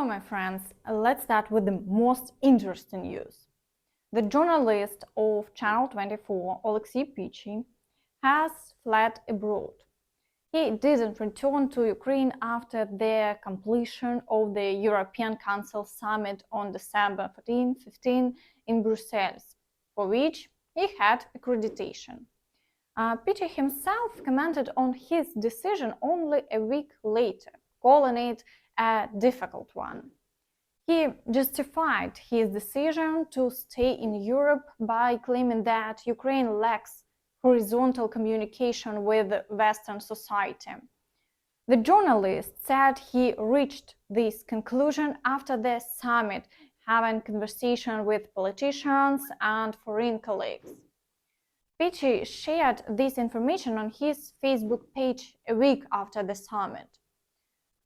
my friends, let's start with the most interesting news. The journalist of Channel 24, Oleksiy Pichiy, has fled abroad. He didn't return to Ukraine after the completion of the European Council summit on December 14-15 in Brussels, for which he had accreditation. Pichiy himself commented on his decision only a week later, calling it a difficult one. He justified his decision to stay in Europe by claiming that Ukraine lacks horizontal communication with Western society. The journalist said he reached this conclusion after the summit, having conversation with politicians and foreign colleagues. Pichiy shared this information on his Facebook page a week after the summit.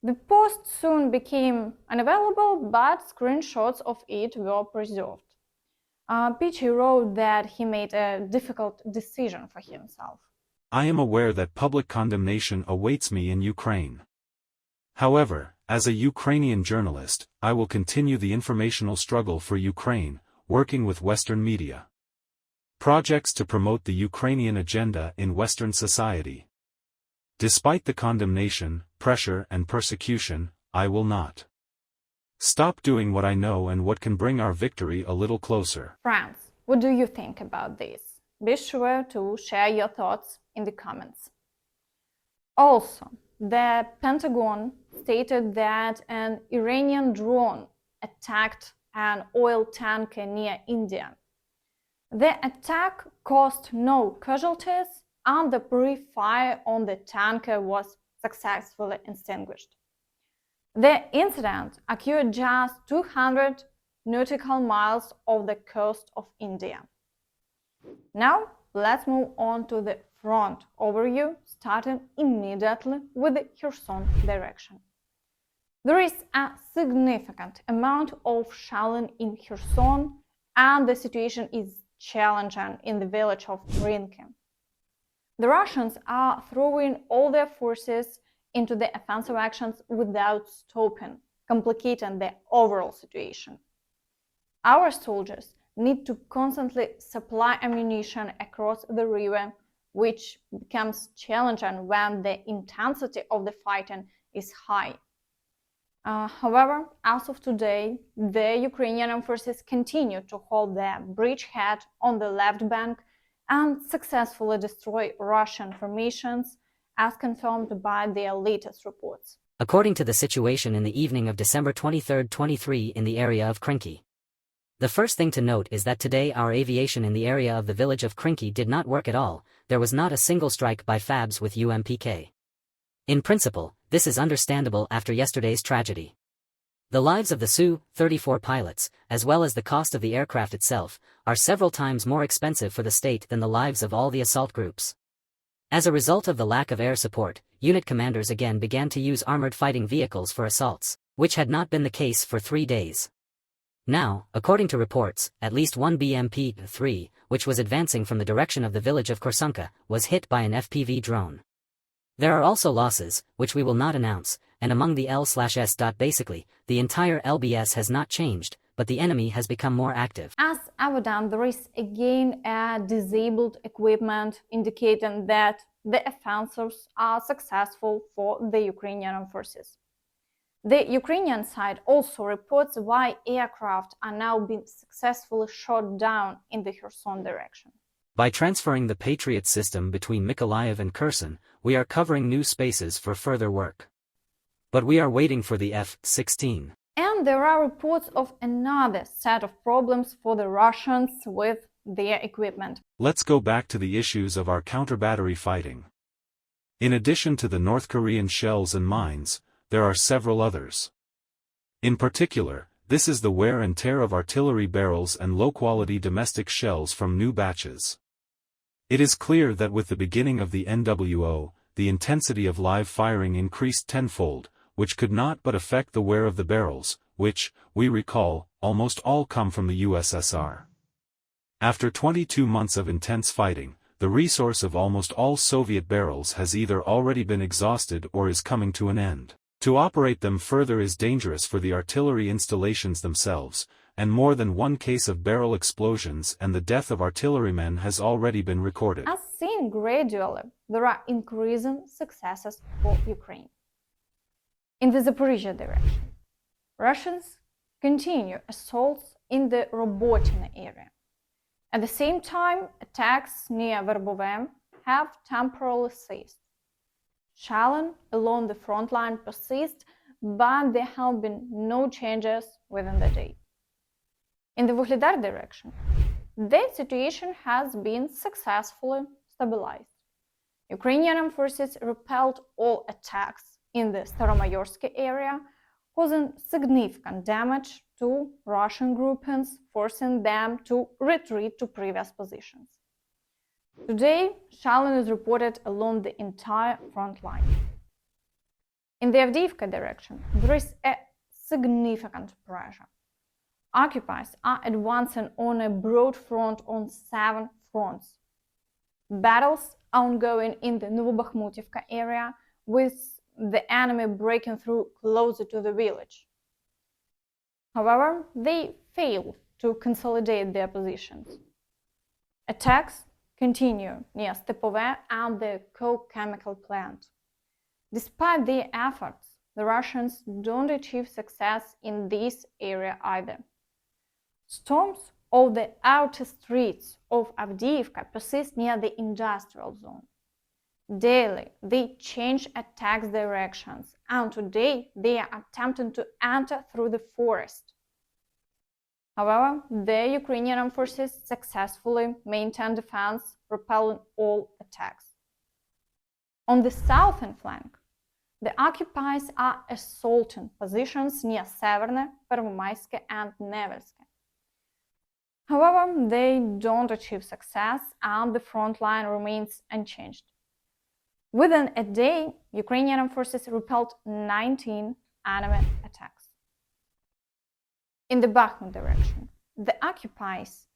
The post soon became unavailable, but screenshots of it were preserved. Pichiy wrote that he made a difficult decision for himself. I am aware that public condemnation awaits me in Ukraine. However, as a Ukrainian journalist, I will continue the informational struggle for Ukraine, working with Western media. Projects to promote the Ukrainian agenda in Western society. Despite the condemnation, pressure and persecution, I will not stop doing what I know and what can bring our victory a little closer. Friends, what do you think about this? Be sure to share your thoughts in the comments. Also, the Pentagon stated that an Iranian drone attacked an oil tanker near India. The attack caused no casualties, and the brief fire on the tanker was successfully extinguished. The incident occurred just 200 nautical miles off the coast of India. Now, let's move on to the front overview, starting immediately with the Kherson direction. There is a significant amount of shelling in Kherson, and the situation is challenging in the village of Krynky. The Russians are throwing all their forces into the offensive actions without stopping, complicating the overall situation. Our soldiers need to constantly supply ammunition across the river, which becomes challenging when the intensity of the fighting is high. However, as of today, the Ukrainian Armed Forces continue to hold the bridgehead on the left bank and successfully destroy Russian formations, as confirmed by their latest reports. According to the situation in the evening of December 23, 23 in the area of Krynky. The first thing to note is that today our aviation in the area of the village of Krynky did not work at all. There was not a single strike by FABs with UMPK. In principle, this is understandable after yesterday's tragedy. The lives of the Su-34 pilots, as well as the cost of the aircraft itself, are several times more expensive for the state than the lives of all the assault groups. As a result of the lack of air support, unit commanders again began to use armored fighting vehicles for assaults, which had not been the case for 3 days. Now, according to reports, at least one BMP-3, which was advancing from the direction of the village of Kherson, was hit by an FPV drone. There are also losses, which we will not announce, and among the L/S. Basically, the entire LBS has not changed, but the enemy has become more active. As evident, there is again a disabled equipment indicating that the offensives are successful for the Ukrainian Armed Forces. The Ukrainian side also reports why aircraft are now being successfully shot down in the Kherson direction. By transferring the Patriot system between Mykolaiv and Kherson, we are covering new spaces for further work. But we are waiting for the F-16. And there are reports of another set of problems for the Russians with their equipment. Let's go back to the issues of our counter-battery fighting. In addition to the North Korean shells and mines, there are several others. In particular, this is the wear and tear of artillery barrels and low-quality domestic shells from new batches. It is clear that with the beginning of the NWO, the intensity of live firing increased tenfold, which could not but affect the wear of the barrels, which, we recall, almost all come from the USSR. After 22 months of intense fighting, the resource of almost all Soviet barrels has either already been exhausted or is coming to an end. To operate them further is dangerous for the artillery installations themselves, and more than one case of barrel explosions and the death of artillerymen has already been recorded. As seen gradually, there are increasing successes for Ukraine. In the Zaporizhzhia direction, Russians continue assaults in the Robotyne area. At the same time, attacks near Verbove have temporarily ceased. Shelling along the front line persists, but there have been no changes within the day. In the Vuhledar direction, the situation has been successfully stabilized. Ukrainian Armed Forces repelled all attacks in the Staromaiorske area, causing significant damage to Russian groupings, forcing them to retreat to previous positions. Today, shelling is reported along the entire front line. In the Avdiivka direction, there is a significant pressure. Occupiers are advancing on a broad front on 7 fronts. Battles are ongoing in the Novobakhmutivka area, with the enemy breaking through closer to the village. However, they fail to consolidate their positions. Attacks continue near Svatove and the coke chemical plant. Despite their efforts, the Russians don't achieve success in this area either. Storms of the outer streets of Avdiivka persist near the industrial zone. Daily, they change attack directions, and today they are attempting to enter through the forest. However, the Ukrainian Armed Forces successfully maintain defense, repelling all attacks. On the southern flank, the occupiers are assaulting positions near Severne, Первомайske and Nevske. However, they don't achieve success, and the front line remains unchanged. Within a day, Ukrainian Armed Forces repelled 19 enemy attacks. In the Bakhmut direction, the occupiers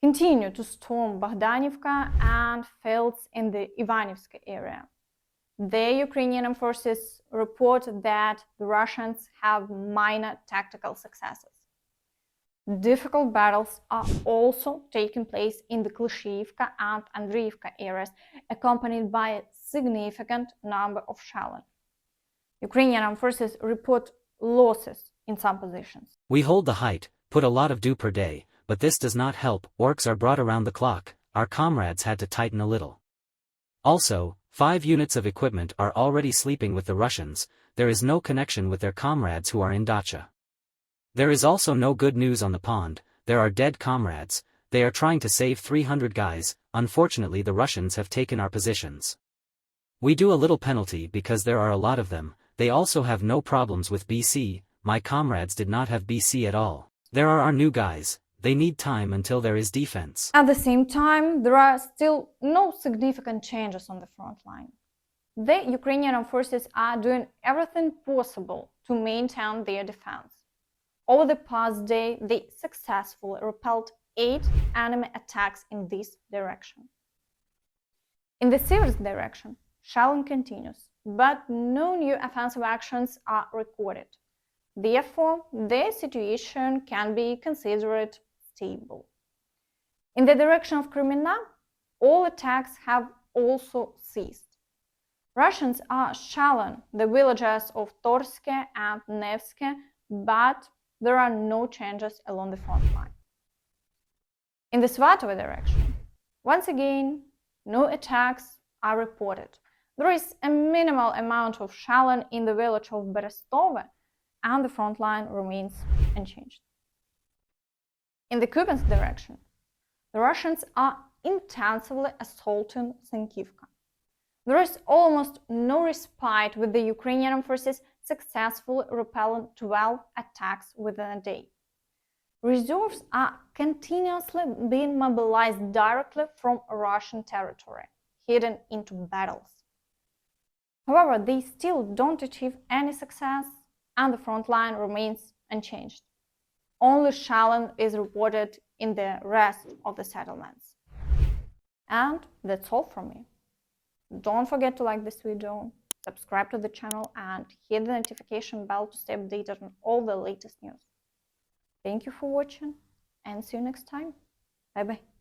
continue to storm Bohdanivka and fields in the Ivanivske area. The Ukrainian Armed Forces report that the Russians have minor tactical successes. Difficult battles are also taking place in the Klishivka and Andriivka areas, accompanied by a significant number of shelling. Ukrainian Armed Forces report losses in some positions. We hold the height, put a lot of dew per day, but this does not help. Orcs are brought around the clock. Our comrades had to tighten a little. Also, 5 units of equipment are already sleeping with the Russians. There is no connection with their comrades who are in dacha. There is also no good news on the pond. There are dead comrades. They are trying to save 300 guys. Unfortunately, the Russians have taken our positions. We do a little penalty because there are a lot of them. They also have no problems with BC. My comrades did not have BC at all. There are our new guys. They need time until there is defense. At the same time, there are still no significant changes on the front line. The Ukrainian Armed Forces are doing everything possible to maintain their defense. Over the past day, they successfully repelled 8 enemy attacks in this direction. In the Siversk direction, shelling continues, but no new offensive actions are recorded. Therefore, the situation can be considered stable. In the direction of Krimenna, all attacks have also ceased. Russians are shelling the villages of Torske and Nevske, but there are no changes along the front line. In the Svatove direction, once again, no attacks are reported. There is a minimal amount of shelling in the village of Berestove, and the front line remains unchanged. In the Kupiansk direction, the Russians are intensively assaulting Synkivka. There is almost no respite, with the Ukrainian Armed Forces successfully repelling 12 attacks within a day. Reserves are continuously being mobilized directly from Russian territory, heading into battles. However, they still don't achieve any success, and the front line remains unchanged. Only shelling is reported in the rest of the settlements. And that's all from me. Don't forget to like this video, subscribe to the channel and hit the notification bell to stay updated on all the latest news. Thank you for watching and see you next time. Bye bye.